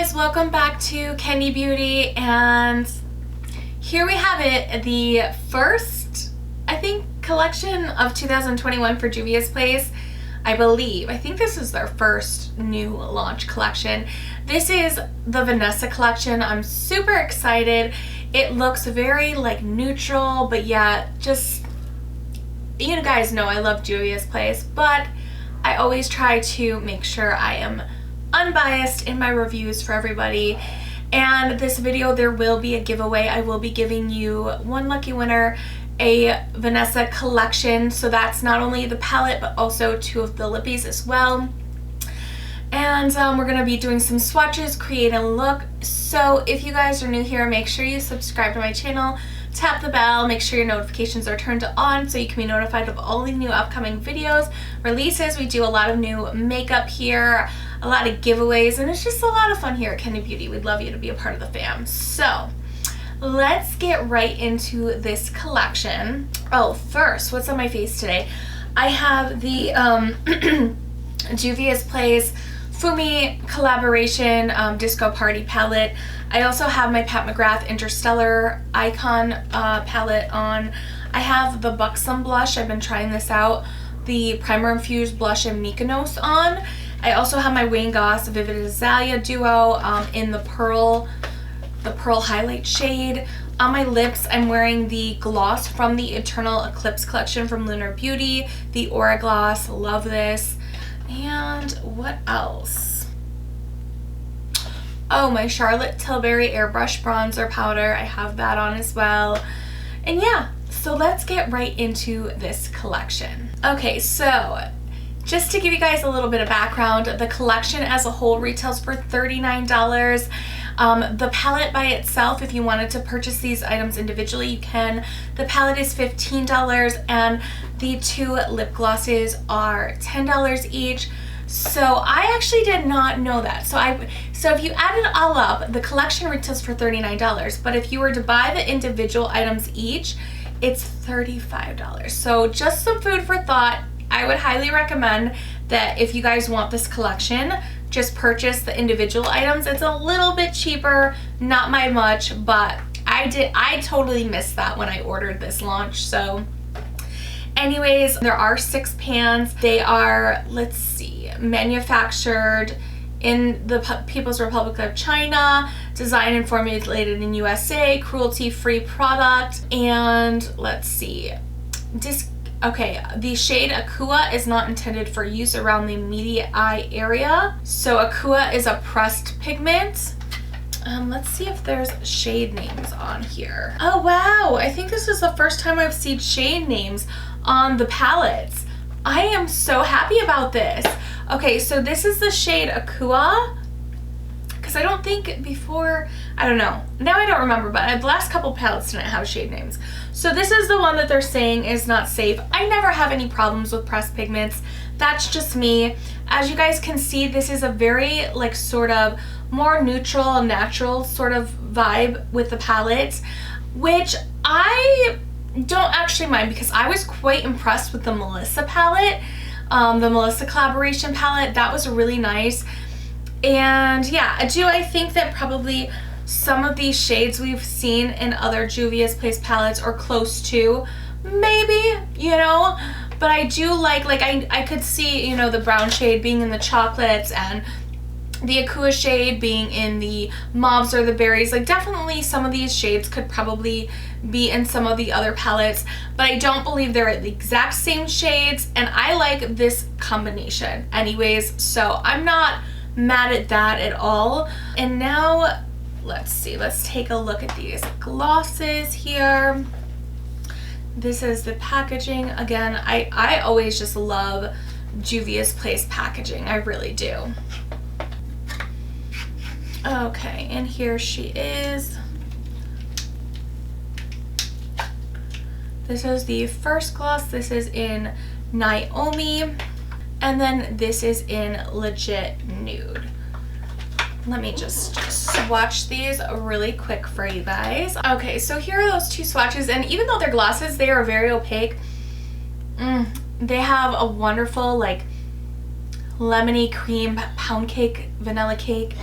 guys, welcome back to Kendi Beauty, and here we have it, the first, I think, collection of 2021 for Juvia's Place. I believe. I think this is their first new launch collection. This is the Vanessa collection. I'm super excited. It looks very like neutral, but yet just, you guys know I love Juvia's Place, but I always try to make sure I am unbiased in my reviews for everybody. And this video, there will be a giveaway. I will be giving you one lucky winner a Vanessa collection, so that's not only the palette but also two of the lippies as well. And we're gonna be doing some swatches, create a look. So if you guys are new here, make sure you subscribe to my channel, tap the bell, make sure your notifications are turned on so you can be notified of all the new upcoming videos, releases. We do a lot of new makeup here, a lot of giveaways, and it's just a lot of fun here at Kendi Beauty. We'd love you to be a part of the fam. So let's get right into this collection. Oh, first, what's on my face today? I have the Juvia's Place Fumi collaboration Disco Party palette. I also have my Pat McGrath Interstellar Icon palette on. I have the Buxom blush. I've been trying this out. The Primer Infused blush in Mykonos on. I also have my Wayne Goss Vivid Azalea duo in the pearl highlight shade. On my lips, I'm wearing the gloss from the Eternal Eclipse collection from Lunar Beauty, the Aura Gloss. Love this. And what else? Oh, my Charlotte Tilbury Airbrush Bronzer Powder. I have that on as well. And yeah, so let's get right into this collection. Okay, so just to give you guys a little bit of background, the collection as a whole retails for $39. The palette by itself, if you wanted to purchase these items individually, you can. The palette is $15 and the two lip glosses are $10 each. So I actually did not know that. So if you add it all up, the collection retails for $39, but if you were to buy the individual items each, it's $35. So just some food for thought. I would highly recommend that if you guys want this collection, just purchase the individual items. It's a little bit cheaper, not by much, but I totally missed that when I ordered this launch. So anyways, there are 6 pans. They are, let's see, manufactured in the People's Republic of China, designed and formulated in USA, cruelty-free product. And let's see, okay, the shade Akua is not intended for use around the immediate eye area. So Akua is a pressed pigment. Let's see if there's shade names on here. Oh wow, I think this is the first time I've seen shade names on the palettes. I am so happy about this. Okay, so this is the shade Akua. Because I don't think before, I don't know. Now I don't remember, but the last couple palettes didn't have shade names. So this is the one that they're saying is not safe. I never have any problems with pressed pigments. That's just me. As you guys can see, this is a very like sort of more neutral, natural sort of vibe with the palette, which I don't actually mind because I was quite impressed with the Melissa palette, the Melissa collaboration palette. That was really nice. And yeah, I think that probably some of these shades we've seen in other Juvia's Place palettes are close to, maybe, you know, but I do like I could see, you know, the brown shade being in the chocolates and the Akua shade being in the mauves or the berries. Like definitely some of these shades could probably be in some of the other palettes, but I don't believe they're the exact same shades, and I like this combination anyways, so I'm not mad at that at all. And now let's see, let's take a look at these glosses here. This is the packaging. Again, I always just love Juvia's Place packaging. I really do. Okay, and here she is. This is the first gloss. This is in Naomi. And then this is in Legit Nude. Let me just swatch these really quick for you guys. Okay, so here are those two swatches, and even though they're glosses, they are very opaque. They have a wonderful like lemony cream pound cake, vanilla cake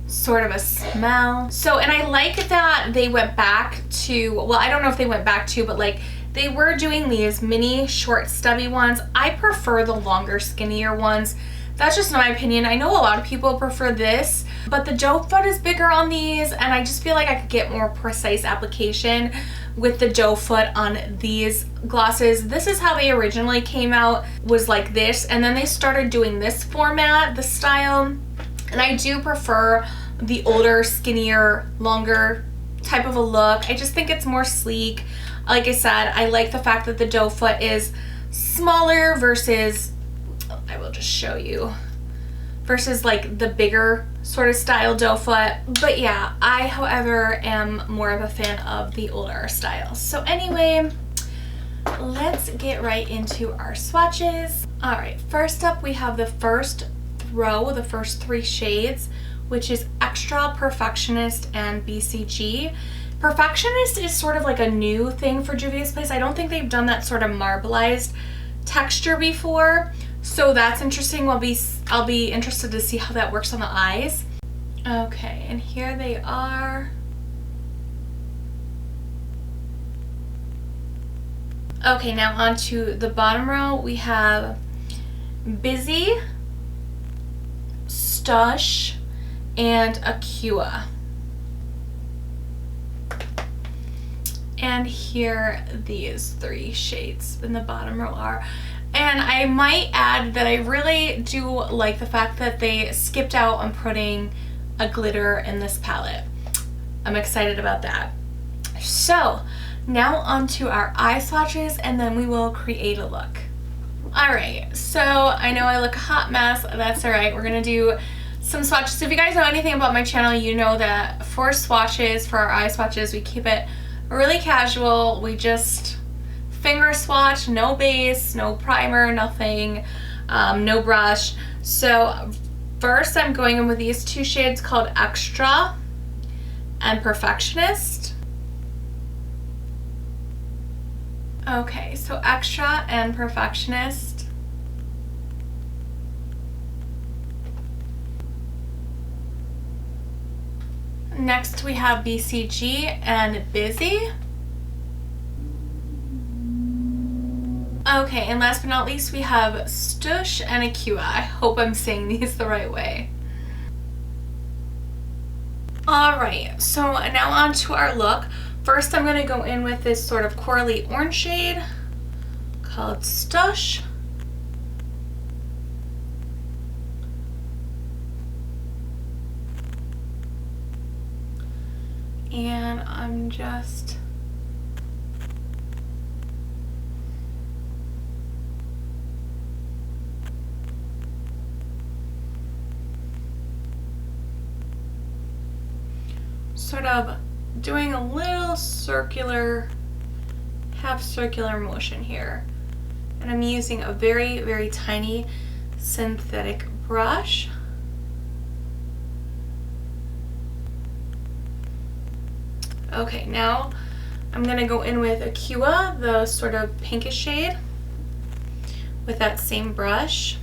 sort of a smell. So, and I like that they went back to, well, I don't know if they went back to, but like they were doing these mini short stubby ones. I prefer the longer skinnier ones. That's just my opinion. I know a lot of people prefer this, but the doe foot is bigger on these, and I just feel like I could get more precise application with the doe foot on these glosses. This is how they originally came out, was like this, and then they started doing this format, the style, and I do prefer the older, skinnier, longer type of a look. I just think it's more sleek. Like I said, I like the fact that the doe foot is smaller versus, I will just show you, versus like the bigger sort of style doe foot. But yeah, I, however, am more of a fan of the older style. So anyway, let's get right into our swatches. All right, first up we have the first row, the first 3 shades, which is Extra, Perfectionist, and BCG. Perfectionist is sort of like a new thing for Juvia's Place. I don't think they've done that sort of marbleized texture before, so that's interesting. I'll be interested to see how that works on the eyes. Okay, and here they are. Okay, now on to the bottom row. We have Busy, Stush, and Acua. And here these 3 shades in the bottom row are. And I might add that I really do like the fact that they skipped out on putting a glitter in this palette. I'm excited about that. So now onto our eye swatches, and then we will create a look. Alright, so I know I look a hot mess. That's alright. We're going to do some swatches. So if you guys know anything about my channel, you know that for swatches, for our eye swatches, we keep it really casual. We just finger swatch, no base, no primer, nothing, no brush. So first I'm going in with these 2 shades called Extra and Perfectionist. Okay, so Extra and Perfectionist. Next we have BCG and Busy. Okay, and last but not least we have Stush and Acua. I hope I'm saying these the right way. Alright, so now on to our look. First I'm going to go in with this sort of corally orange shade called Stush. And I'm just sort of doing a little circular, half circular motion here. And I'm using a very, very tiny synthetic brush. Okay, now I'm gonna go in with Acua, the sort of pinkish shade, with that same brush.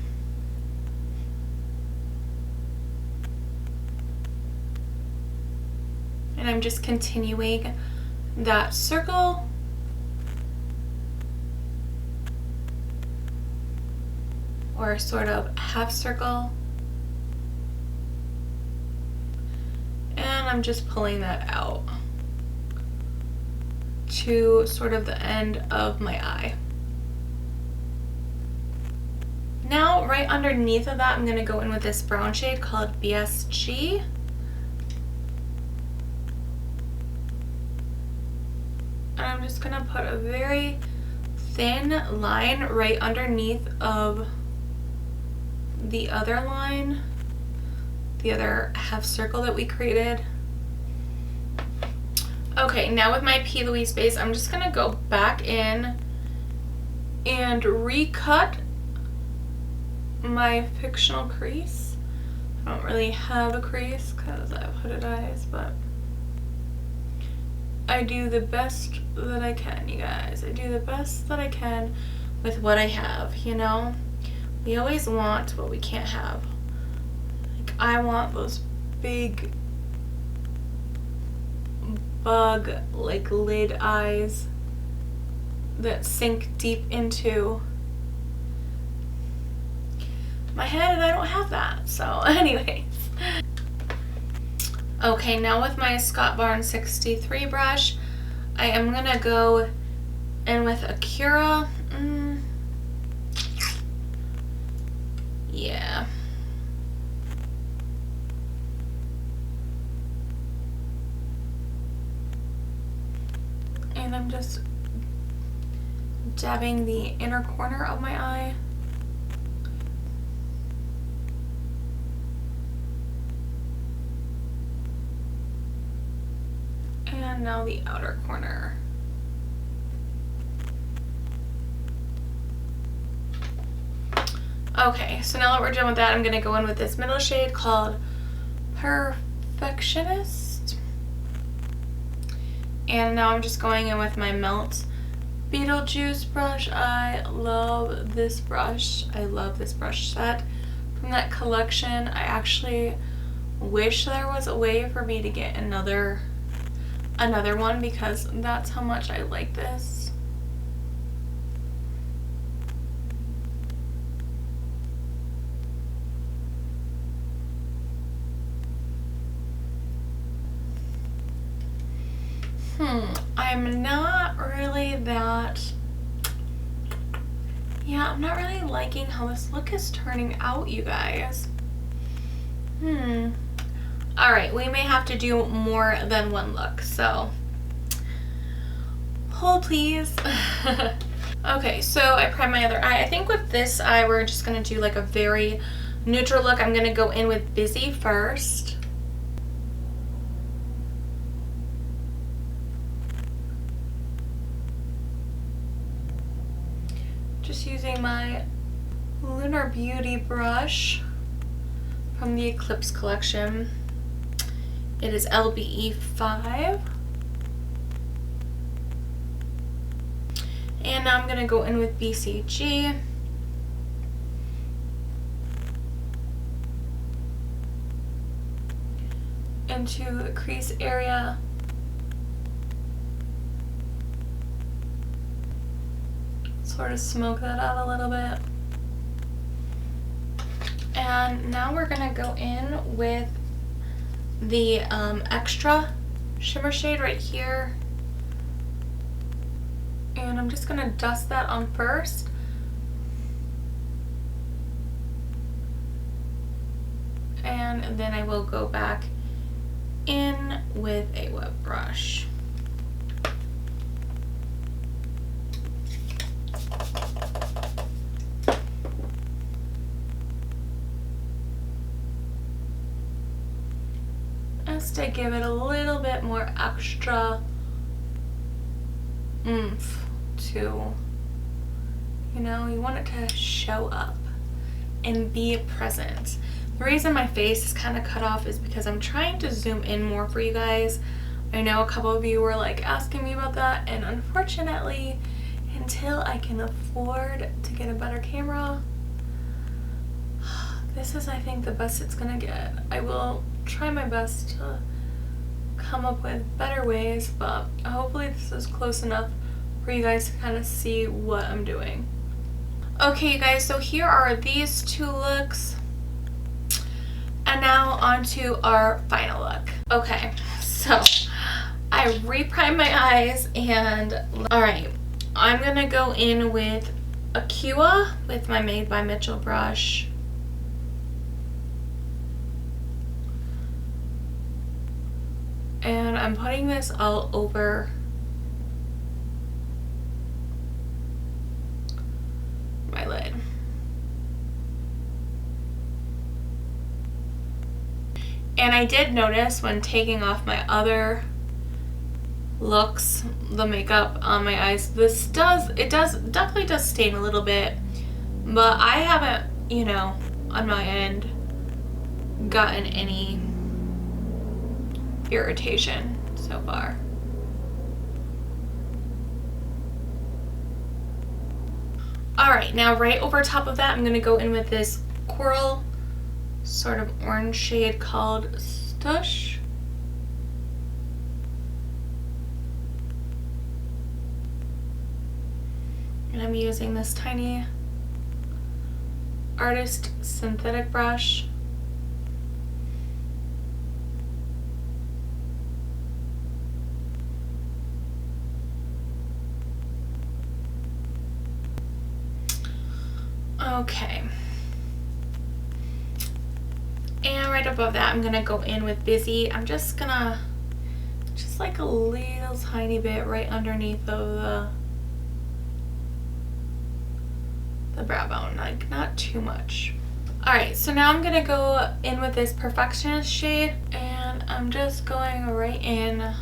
And I'm just continuing that circle. Or sort of half circle. And I'm just pulling that out to sort of the end of my eye. Now, right underneath of that, I'm going to go in with this brown shade called BSG. And I'm just going to put a very thin line right underneath of the other line, the other half circle that we created. Okay, now with my P. Louise base, I'm just going to go back in and recut my fictional crease. I don't really have a crease because I have hooded eyes, but I do the best that I can, you guys. I do the best that I can with what I have, you know? We always want what we can't have. Like, I want those big bug like lid eyes that sink deep into my head, and I don't have that. So anyways. Okay, now with my Scott Barnes 63 brush, I am gonna go in with Acura. Yeah. And I'm just dabbing the inner corner of my eye. And now the outer corner. Okay, so now that we're done with that, I'm going to go in with this middle shade called Perfectionist. And now I'm just going in with my Melt Beetlejuice brush. I love this brush. I love this brush set from that collection. I actually wish there was a way for me to get another one, because that's how much I like this. I'm not really that, yeah, I'm not really liking how this look is turning out, you guys. Alright, we may have to do more than one look, so hold please. Okay, so I primed my other eye. I think with this eye we're just going to do like a very neutral look. I'm going to go in with Busy first. Just using my Lunar Beauty brush from the Eclipse collection. It is LBE 5. And now I'm going to go in with BCG. Into the crease area. Sort of smoke that out a little bit. And now we're gonna go in with the extra shimmer shade right here. And I'm just gonna dust that on first. And then I will go back in with a wet brush. To give it a little bit more extra oomph to, you know, you want it to show up and be present. The reason my face is kind of cut off is because I'm trying to zoom in more for you guys. I know a couple of you were like asking me about that, and unfortunately, until I can afford to get a better camera, this is, I think, the best it's gonna get. I will try my best to come up with better ways, but hopefully this is close enough for you guys to kind of see what I'm doing. Okay, you guys, so here are these two looks. And now on to our final look. Okay, so I re-primed my eyes, and alright, I'm gonna go in with Acura with my Made by Mitchell brush. And I'm putting this all over my lid. And I did notice when taking off my other looks, the makeup on my eyes, this definitely does stain a little bit, but I haven't, you know, on my end gotten any irritation so far. Alright, now right over top of that, I'm going to go in with this coral sort of orange shade called tush. And I'm using this tiny Artist synthetic brush. Okay. And right above that, I'm gonna go in with Busy. I'm just gonna, just like a little tiny bit right underneath of the brow bone, like not too much. All right, so now I'm gonna go in with this Perfectionist shade, and I'm just going right in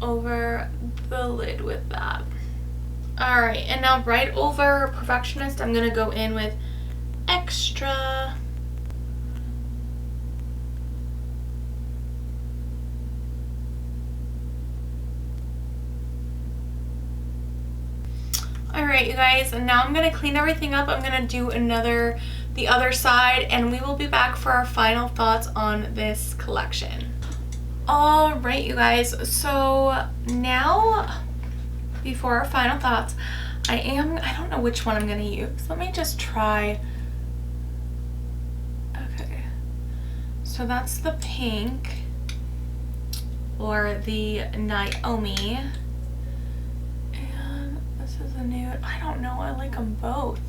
over the lid with that. All right, and now right over Perfectionist, I'm gonna go in with Extra. All right, you guys, and now I'm gonna clean everything up. I'm gonna do the other side, and we will be back for our final thoughts on this collection. All right, you guys, so now before our final thoughts, I don't know which one I'm gonna use. Let me just try. Okay, so that's the pink, or the Naomi, and this is a nude. I don't know, I like them both.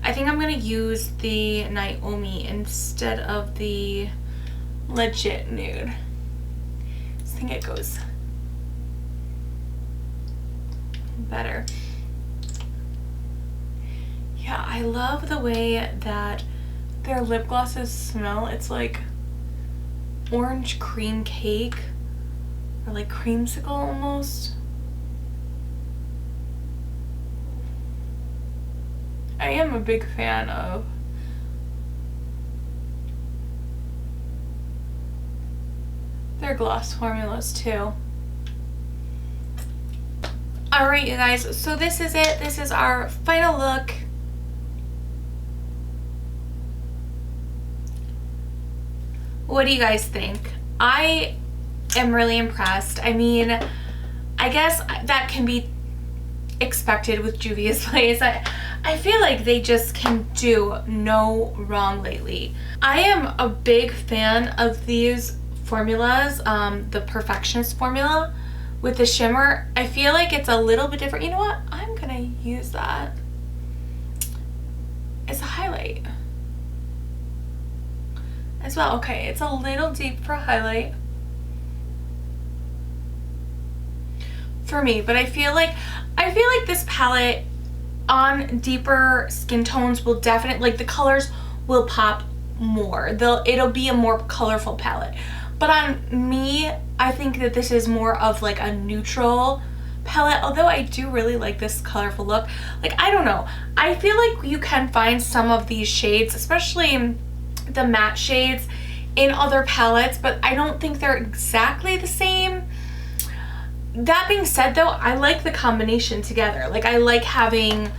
I think I'm gonna use the Naomi instead of the Legit Nude. I think it goes better. Yeah, I love the way that their lip glosses smell. It's like orange cream cake, or like creamsicle almost. I am a big fan of their gloss formulas too. All right, you guys, so this is it. This is our final look. What do you guys think? I am really impressed. I mean, I guess that can be expected with Juvia's Place. I feel like they just can do no wrong lately. I am a big fan of these formulas, the Perfectionist formula with the shimmer. I feel like it's a little bit different. You know what? I'm gonna use that as a highlight as well. Okay, it's a little deep for a highlight for me, but I feel like this palette on deeper skin tones will definitely, like, the colors will pop more. It'll be a more colorful palette. But on me, I think that this is more of like a neutral palette, although I do really like this colorful look. Like, I don't know, I feel like you can find some of these shades, especially the matte shades, in other palettes, but I don't think they're exactly the same. That being said though, I like the combination together. Like, I like having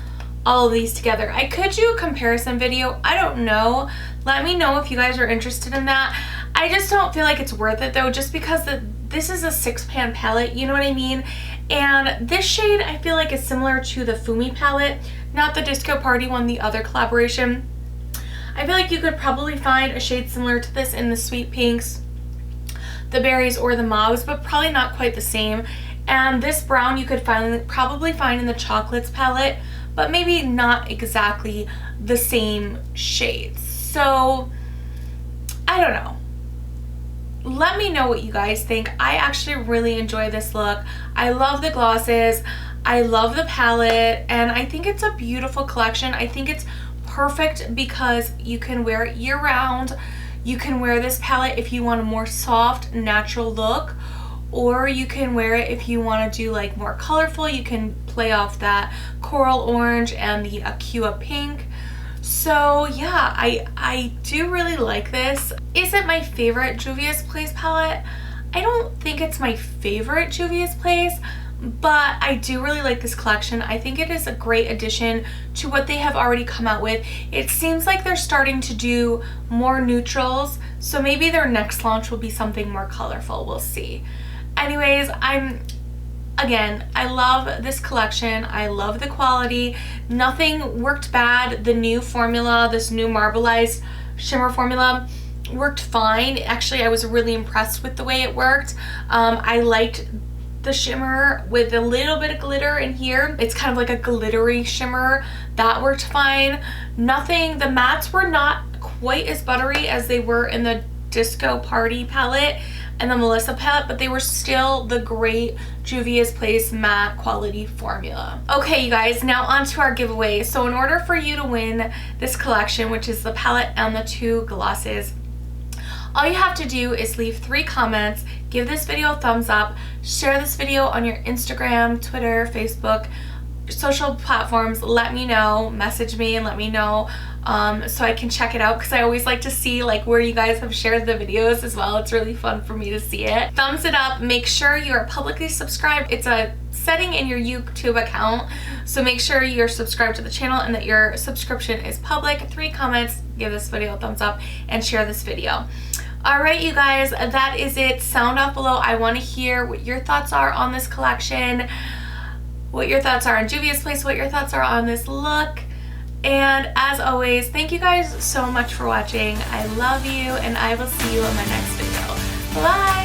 all of these together. I could do a comparison video, I don't know. Let me know if you guys are interested in that. I just don't feel like it's worth it though, just because this is a 6-pan palette, you know what I mean? And this shade I feel like is similar to the Fumi palette, not the Disco Party one, the other collaboration. I feel like you could probably find a shade similar to this in the Sweet Pinks, the Berries, or the Mauves, but probably not quite the same. And this brown you could probably find in the Chocolates palette, but maybe not exactly the same shades. So I don't know. Let me know what you guys think. I actually really enjoy this look. I love the glosses, I love the palette, and I think it's a beautiful collection. I think it's perfect because you can wear it year round. You can wear this palette if you want a more soft, natural look, or you can wear it if you want to do like more colorful. You can play off that coral orange and the aqua pink. So yeah, I do really like this. Is it my favorite Juvia's Place palette? I don't think it's my favorite Juvia's Place, but I do really like this collection. I think it is a great addition to what they have already come out with. It seems like they're starting to do more neutrals, so maybe their next launch will be something more colorful. We'll see. Anyways, again, I love this collection. I love the quality. Nothing worked bad. The new formula, this new marbleized shimmer formula, worked fine. Actually, I was really impressed with the way it worked. I liked the shimmer with a little bit of glitter in here. It's kind of like a glittery shimmer. That worked fine. Nothing, the mattes were not quite as buttery as they were in the Disco Party palette and the Melissa palette, but they were still the great Juvia's Place matte quality formula. Okay, you guys, now on to our giveaway. So in order for you to win this collection, which is the palette and the 2 glosses, all you have to do is leave 3 comments, give this video a thumbs up, share this video on your Instagram, Twitter, Facebook, social platforms. Let me know, message me and let me know so I can check it out, because I always like to see like where you guys have shared the videos as well. It's really fun for me to see it. Thumbs it up. Make sure you are publicly subscribed. It's a setting in your YouTube account, so make sure you're subscribed to the channel and that your subscription is public. 3 comments, give this video a thumbs up, and share this video. Alright, you guys, that is it. Sound off below. I want to hear what your thoughts are on this collection, what your thoughts are on Juvia's Place, what your thoughts are on this look. And as always, thank you guys so much for watching. I love you, and I will see you in my next video. Bye!